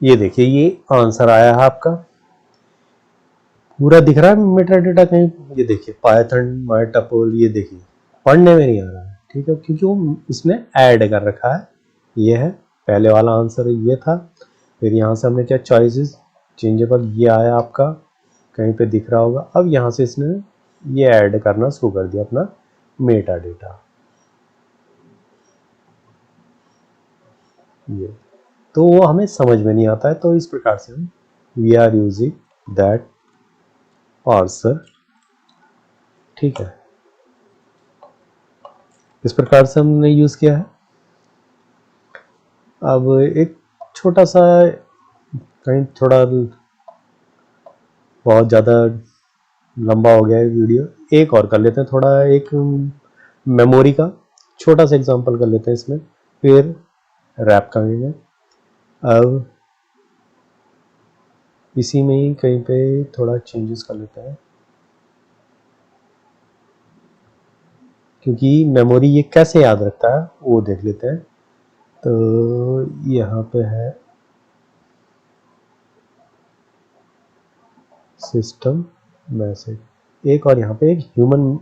[SPEAKER 2] ये देखिए ये आंसर आया है आपका, पूरा दिख रहा है मेटा डेटा कहीं, ये देखिए पाइथन माय टपल, ये देखिए पढ़ने में नहीं आ रहा है। ठीक है, क्योंकि वो उसने ऐड कर रखा है। ये है पहले वाला आंसर, ये था। फिर यहाँ से हमने क्या चॉइसेस चेंजेबल, ये आया आपका, कहीं पे दिख रहा होगा। अब यहाँ से इसने ये ऐड करना शुरू कर दिया अपना मेटा डेटा, ये तो वो हमें समझ में नहीं आता है। तो इस प्रकार से हम we are using that parser. ठीक है, इस प्रकार से हमने यूज किया है। अब एक छोटा सा, कहीं थोड़ा बहुत ज़्यादा लंबा हो गया है वीडियो, एक और कर लेते हैं थोड़ा, एक मेमोरी का छोटा सा एग्जांपल कर लेते हैं इसमें, फिर रैप करेंगे। अब इसी में ही कहीं पे थोड़ा चेंजेस कर लेते हैं, क्योंकि मेमोरी ये कैसे याद रखता है वो देख लेते हैं। तो यहाँ पे है सिस्टम मैसेज, एक और यहाँ पे एक human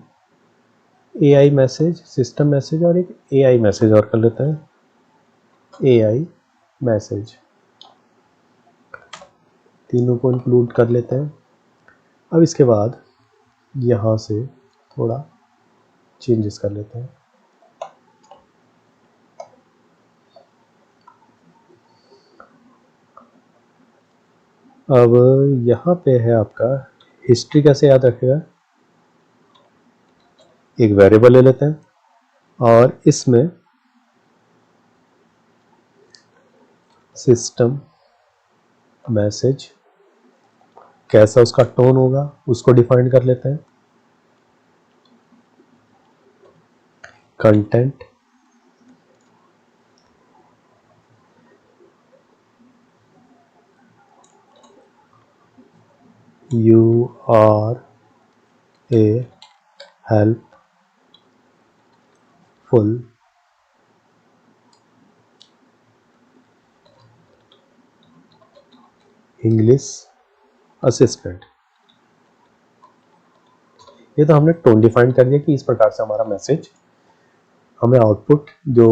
[SPEAKER 2] AI message, system message और एक एआई मैसेज और कर लेते हैं। एआई मैसेज, तीनों को इंक्लूड कर लेते हैं। अब इसके बाद यहाँ से थोड़ा चेंजेस कर लेते हैं। अब यहाँ पे है आपका हिस्ट्री, कैसे याद रखेगा, एक वेरिएबल ले लेते हैं और इसमें सिस्टम मैसेज कैसा उसका टोन होगा उसको डिफाइन कर लेते हैं। Content, you are a helpful English assistant. ये तो हमने टोन डिफाइन कर दिया कि इस प्रकार से हमारा मैसेज, हमें आउटपुट जो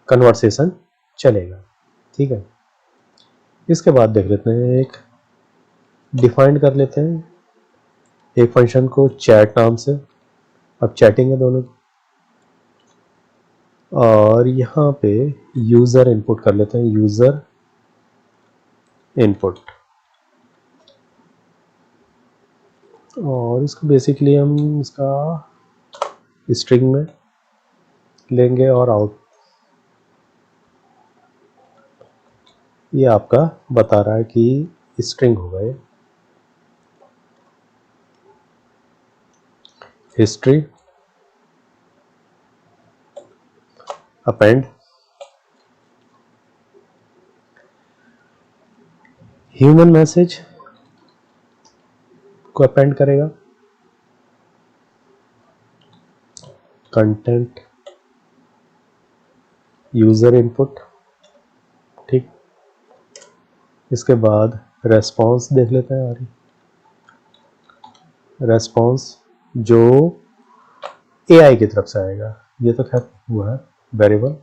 [SPEAKER 2] कन्वर्सेशन चलेगा। ठीक है, इसके बाद देख लेते हैं, एक डिफाइन कर लेते हैं एक फंक्शन को चैट नाम से। अब चैटिंग है दोनों, और यहाँ पे यूज़र इनपुट कर लेते हैं, यूज़र इनपुट। और इसको बेसिकली हम इसका स्ट्रिंग में लेंगे और आउट, ये आपका बता रहा है कि स्ट्रिंग होगा ये। हिस्ट्री, अपेंड, ह्यूमन मैसेज को अपेंड करेगा, कंटेंट, यूजर इनपुट। ठीक, इसके बाद रेस्पॉन्स देख लेते हैं। और रेस्पॉन्स जो एआई की तरफ से आएगा, ये तो खैर हुआ है variable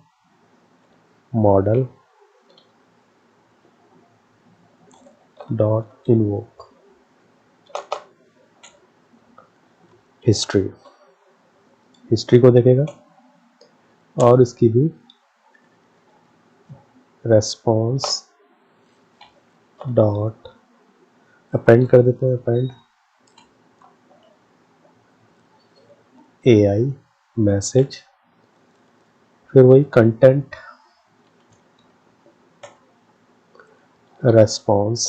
[SPEAKER 2] model dot invoke history, history को देखेगा और इसकी भी रेस्पॉन्स डॉट अपेंड कर देते हैं, अपेंड एआई मैसेज, फिर वही कंटेंट रेस्पॉन्स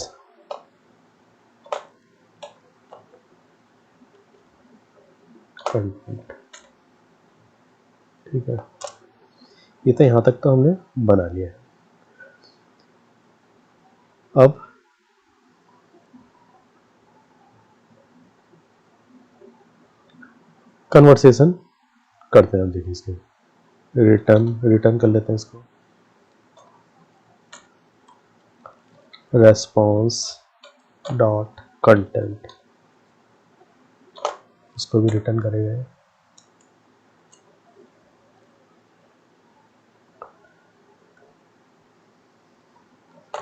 [SPEAKER 2] कंटेंट। ठीक है, ये तो यहाँ तक तो हमने बना लिया है। अब कन्वर्सेशन करते हैं, देखिए इसके रिटर्न कर लेते हैं इसको, रेस्पॉन्स डॉट कंटेंट, इसको भी रिटर्न करेगा।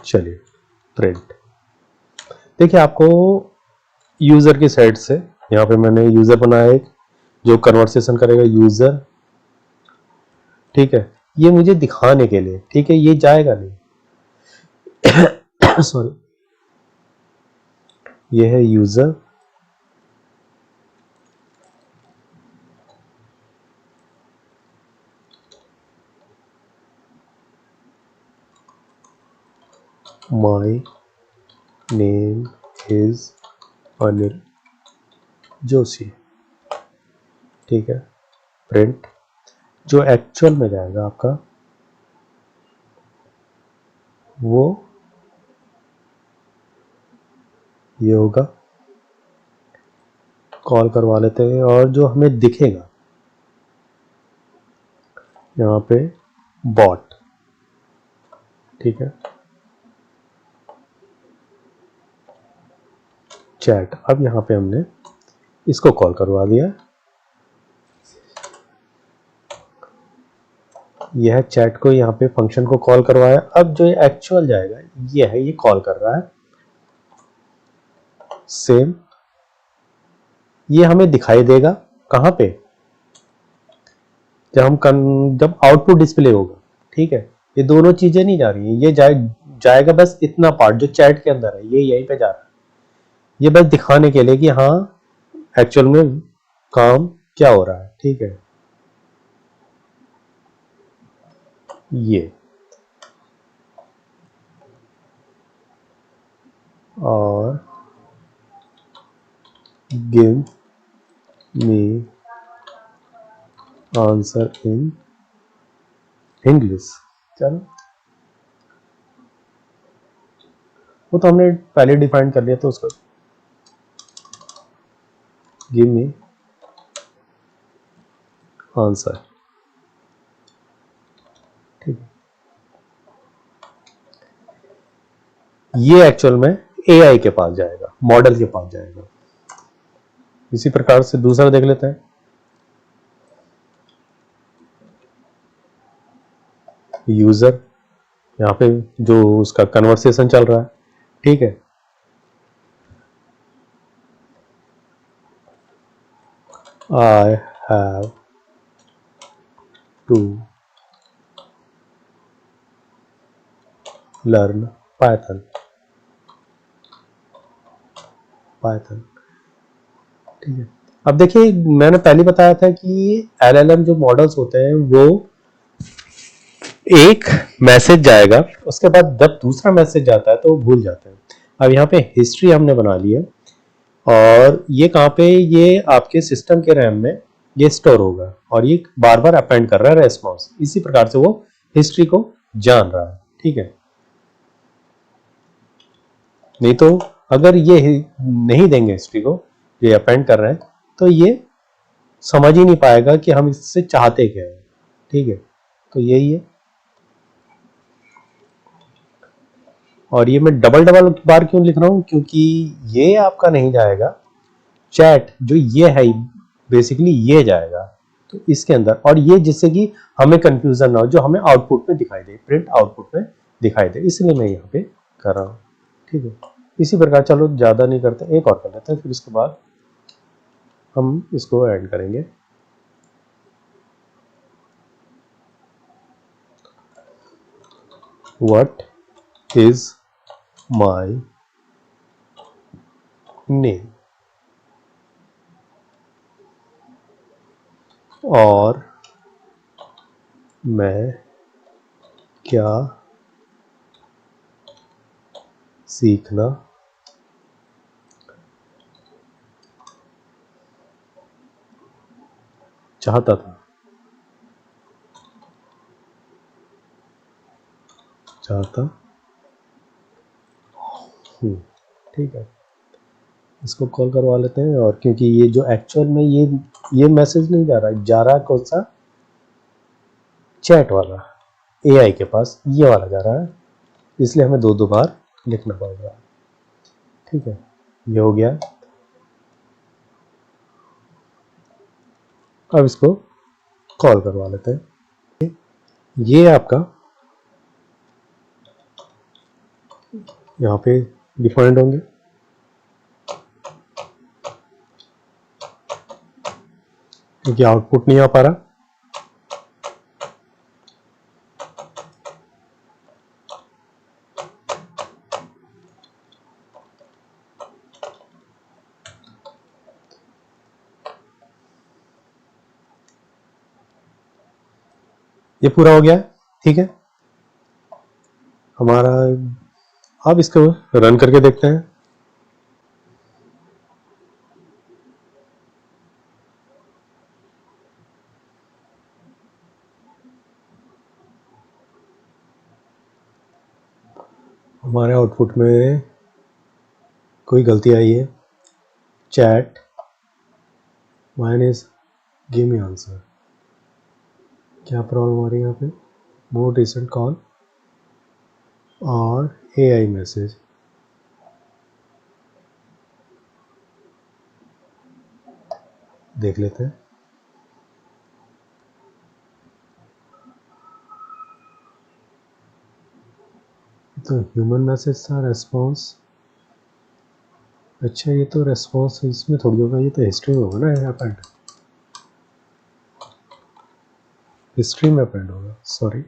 [SPEAKER 2] चलिए प्रिंट, देखिए आपको यूजर की साइड से यहाँ पे मैंने यूजर बनाया एक जो कन्वर्सेशन करेगा, यूजर। ठीक है, ये मुझे दिखाने के लिए, ठीक है, ये जाएगा नहीं सॉरी, ये है user, my name is Anil Joshi. ठीक है, प्रिंट जो एक्चुअल में जाएगा आपका वो ये होगा, कॉल करवा लेते हैं और जो हमें दिखेगा यहाँ पे बॉट, ठीक है, चैट। अब यहाँ पे हमने इसको कॉल करवा दिया, यह चैट को यहाँ पे फंक्शन को कॉल करवाया। अब जो एक्चुअल जाएगा ये है, ये कॉल कर रहा है सेम, ये हमें दिखाई देगा कहाँ पे, जब आउटपुट डिस्प्ले होगा। ठीक है, ये दोनों चीजें नहीं जा रही हैं, ये जाएगा बस इतना पार्ट जो चैट के अंदर है, ये यहीं पे जा रहा है। ये बस दिखाने के लिए कि हाँ एक्चुअल में काम क्या हो रहा है। ठीक है, ये और give me answer in English. चलो, वो तो हमने पहले डिफाइन कर लिया, तो उसको गिव मी आंसर। ठीक है, ये एक्चुअल में एआई के पास जाएगा, मॉडल के पास जाएगा। इसी प्रकार से दूसरा देख लेते हैं, यूजर, यहाँ पे जो उसका कन्वर्सेशन चल रहा है। ठीक है, I have to learn Python. Python, ठीक है। अब देखिए, मैंने पहले बताया था कि एलएलएम जो मॉडल्स होते हैं वो एक मैसेज जाएगा, उसके बाद जब दूसरा मैसेज जाता है तो वो भूल जाते हैं। अब यहाँ पे हिस्ट्री हमने बना ली है, और ये कहाँ पे, ये आपके सिस्टम के रैम में ये स्टोर होगा, और ये बार बार अपेंड कर रहा है रेस्पॉन्स। इसी प्रकार से वो हिस्ट्री को जान रहा है। ठीक है, नहीं तो अगर ये नहीं देंगे हिस्ट्री को, ये अपेंड कर रहे हैं, तो ये समझ ही नहीं पाएगा कि हम इससे चाहते क्या है। ठीक है, तो यही है। और ये मैं डबल डबल बार क्यों लिख रहा हूं, क्योंकि ये आपका नहीं जाएगा, चैट जो ये है बेसिकली ये जाएगा तो इसके अंदर, और ये जिससे कि हमें कंफ्यूजन ना हो, जो हमें आउटपुट में दिखाई दे, प्रिंट आउटपुट में दिखाई दे, इसलिए मैं यहाँ पे कर रहा हूँ। ठीक है, इसी प्रकार, चलो ज्यादा नहीं करते, एक और कर लेते हैं, फिर उसके बाद हम इसको ऐड करेंगे। व्हाट इज माई नेम, और मैं क्या सीखना चाहता था, ठीक है, इसको कॉल करवा लेते हैं। और क्योंकि ये जो एक्चुअल में ये मैसेज नहीं जा रहा, जा रहा कौन सा, चैट वाला, एआई के पास ये वाला जा रहा है, इसलिए हमें दो दो बार लिखना पड़ेगा। ठीक है, ये हो गया। अब इसको कॉल करवा लेते हैं, ये आपका यहाँ पे डिफाइंड होंगे, क्योंकि आउटपुट नहीं आ पा रहा। ये पूरा हो गया। ठीक है, हमारा, अब इसको रन करके देखते हैं। हमारे आउटपुट में कोई गलती आई है, chat minus give me answer. क्या प्रॉब्लम आ रही है यहाँ पे, मोर रिसेंट कॉल, और AI मैसेज। देख लेते हैं। तो ह्यूमन मैसेज था, रेस्पॉन्स। अच्छा, ये तो रेस्पॉन्स इसमें थोड़ी होगा, ये तो हिस्ट्री में होगा ना, अपेंड हिस्ट्री में अपेंड होगा, सॉरी।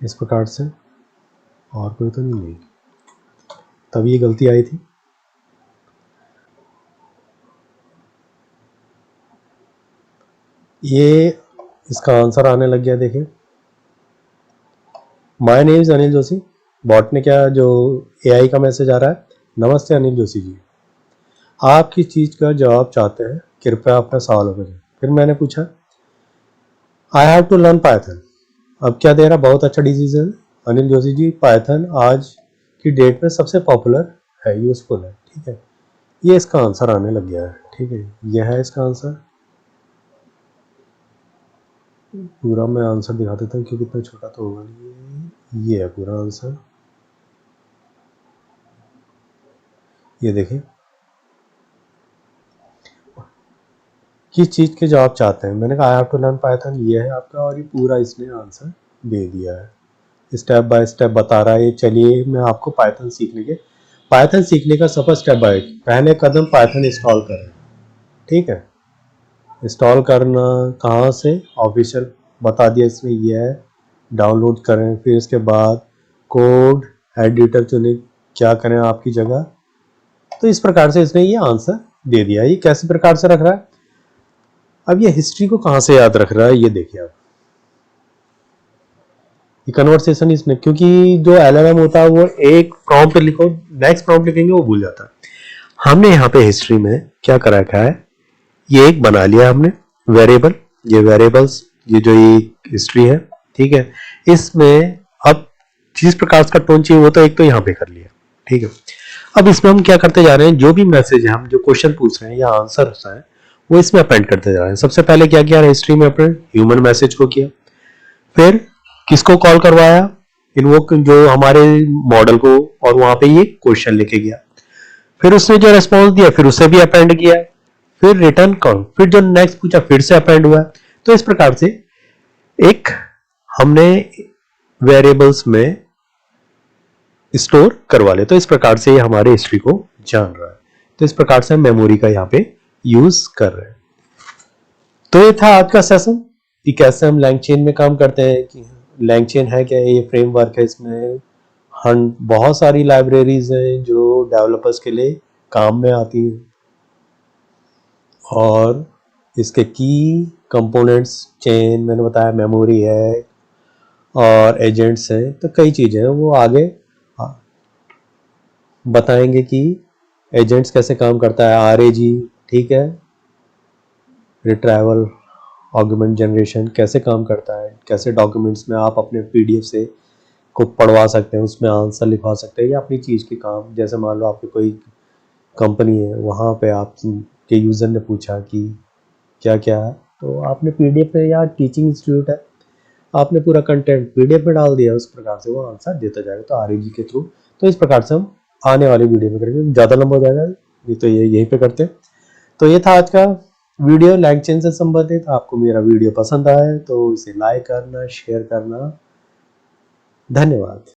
[SPEAKER 2] इस प्रकार से और कोई तो नहीं, तभी ये गलती आई थी। ये इसका आंसर आने लग गया, देखिए। My name is Anil Joshi. Bot ने क्या, जो AI का मैसेज आ रहा है, नमस्ते अनिल जोशी जी, आपकी चीज का जवाब चाहते हैं, कृपया अपना सवाल करें। फिर मैंने पूछा I have to learn Python. अब क्या दे रहा, बहुत अच्छा डिसीजन अनिल जोशी जी, पाइथन आज की डेट में सबसे पॉपुलर है, यूजफुल है। ठीक है, ये इसका आंसर आने लग गया है। ठीक है, यह है इसका आंसर। पूरा मैं आंसर दिखा देता हूँ क्योंकि इतना छोटा तो होगा नहीं। ये है पूरा आंसर, ये देखिए। किस चीज़ के जवाब चाहते हैं, मैंने कहा I have to learn Python, ये है आपका, और ये पूरा इसने आंसर दे दिया है, स्टेप बाय स्टेप बता रहा है। ये चलिए मैं आपको पाइथन सीखने का सफर स्टेप बाय, पहले कदम पाइथन इंस्टॉल करें। ठीक है, इंस्टॉल करना कहाँ से, ऑफिशियल बता दिया इसमें, ये है, डाउनलोड करें। फिर इसके बाद कोड एडिटर चुनें, क्या करें आपकी जगह। तो इस प्रकार से इसने ये आंसर दे दिया। ये कैसे प्रकार से रख रहा है, अब ये हिस्ट्री को कहां से याद रख रहा है, ये देखिए आप। ये कन्वर्सेशन इसमें, क्योंकि जो LLM होता है वो एक प्रॉम्प्ट लिखो, नेक्स्ट प्रॉम्प्ट लिखेंगे वो भूल जाता है। हमने यहाँ पे हिस्ट्री में क्या कर रखा है, ये एक बना लिया हमने वेरिएबल, ये वेरिएबल्स, ये जो ये हिस्ट्री है। ठीक है, इसमें अब जिस प्रकार का टोन चाहिए वो तो एक तो यहाँ पे कर लिया। ठीक है, अब इसमें हम क्या करते जा रहे हैं, जो भी मैसेज है, हम जो क्वेश्चन पूछ रहे हैं या आंसर है वो इसमें अपेंड करते जा रहे हैं। सबसे पहले क्या किया, हिस्ट्री में अपेंड ह्यूमन मैसेज को किया, फिर किसको कॉल करवाया, इन्वोक जो हमारे मॉडल को, और वहां पे ये क्वेश्चन लेके गया। फिर उसने जो रेस्पॉन्स दिया फिर उसे भी अपेंड किया, फिर रिटर्न कॉल, फिर जो नेक्स्ट पूछा फिर से अपेंड हुआ। तो इस प्रकार से एक हमने वेरिएबल्स में स्टोर करवा ले, तो इस प्रकार से ये हमारे हिस्ट्री को जान रहा है। तो इस प्रकार से हम मेमोरी का यहाँ पे यूज कर रहे हैं। तो ये था आज का सेशन कि कैसे हम LangChain में काम करते हैं, कि LangChain है क्या, ये फ्रेमवर्क है, इसमें बहुत सारी लाइब्रेरीज हैं जो डेवलपर्स के लिए काम में आती है, और इसके की कंपोनेंट्स चेन मैंने बताया, मेमोरी है और एजेंट्स हैं, तो कई चीज़ें हैं, वो आगे बताएंगे कि एजेंट्स कैसे काम करता है, RAG। ठीक है, रिट्राइवल आर्गुमेंट जनरेशन कैसे काम करता है, कैसे डॉक्यूमेंट्स में आप अपने PDF से को पढ़वा सकते हैं, उसमें आंसर लिखवा सकते हैं, या अपनी चीज़ के काम, जैसे मान लो आपकी कोई कंपनी है, वहाँ पे आप के यूज़र ने पूछा कि क्या क्या है, तो आपने PDF में, या टीचिंग इंस्टीट्यूट है, आपने पूरा कंटेंट PDF में डाल दिया, उस प्रकार से वो आंसर देता जाएगा, तो RAG के थ्रू। तो इस प्रकार से हम आने वाली वीडियो में करेंगे, ज़्यादा लंबा हो जाएगा नहीं तो ये यहीं पे करते हैं। तो ये था आज का वीडियो LangChain से संबंधित। आपको मेरा वीडियो पसंद आया तो इसे लाइक करना, शेयर करना। धन्यवाद।